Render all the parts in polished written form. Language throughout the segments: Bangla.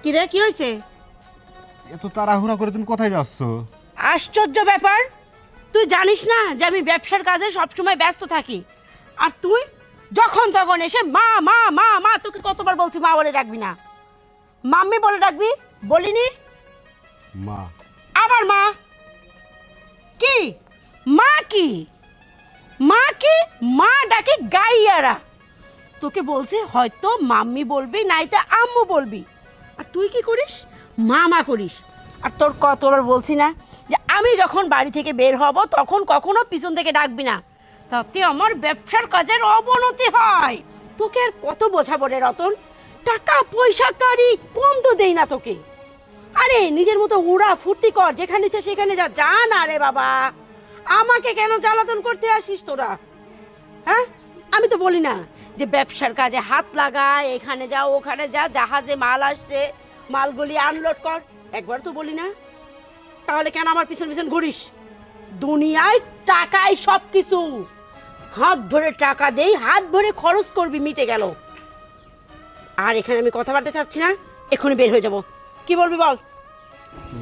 কি রে, কি হয়েছে? এত তাড়াহুড়া করে তুমি কোথায় যাচ্ছ? আশ্চর্য ব্যাপার, তুই জানিস না যে আমি ব্যবসার কাজে সবসময় ব্যস্ত থাকি, আর তুই যখন তখন এসে মা মা মা মা, তোকে কতবার বলছি মা বলে ডাকবি না, মাম্মি বলে ডাকবি, বলিনি? মা। আবার মা? কি মা? কি মা? কি মা ডাকে গাইয়ারা? তোকে বলছে হয়তো মাম্মি বলবি, নাইতে আম্মু বলবি, আর তুই কি করিস? মা মা করিস। আর তোর কতবার বলছি না যে আমি যখন বাড়ি থেকে বের হব তখন কখনো পিছন থেকে ডাকবি না, তাতে আমার ব্যবসার কাজের অবনতি হয়। তোকে আর কত বোঝাবো রে রতন, টাকা পয়সা কারি কম তো দেই না তোকে। আরে নিজের মতো উড়া ফুর্তি কর, যেখানে ইচ্ছে সেখানে যা। যা না রে বাবা, আমাকে কেন জ্বালাতন করতে আসিস তোরা? হ্যাঁ, আমি তো বলি না যে ব্যবসার কাজে হাত লাগা, এখানে যা ওখানে যা, জাহাজে মাল আসছে মালগুলি আনলোড কর, একবার তো বলি না? তাহলে কেন আমার পিছন পিছন ঘুরিস? দুনিয়ায় টাকাই সব কিছু, হাত ভরে টাকা দেই, হাত ভরে খরচ করবি, মিটে গেল। আর এখানে আমি কথা বলতে চাচ্ছি না, এক্ষুনি বের হয়ে যাব। কি বলবি বল?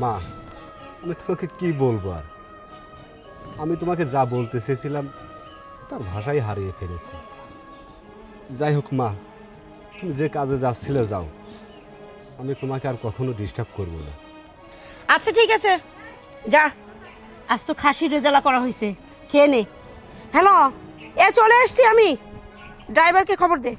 মা, আমি তোমাকে কি বলবো আর? আমি তোমাকে যা বলতে চেয়েছিলাম তার ভাষাই হারিয়ে ফেলেছি। যাই হোক মা, তুমি যে কাজে যাচ্ছিলে যাও, আমি তোমাকে আর কখনো ডিস্টার্ব করবো না। আচ্ছা ঠিক আছে, যা। আজ তো খাসির রেজালা করা হয়েছে, খেয়ে নে। হ্যালো, চলে এসছি আমি, ড্রাইভারকে খবর দে।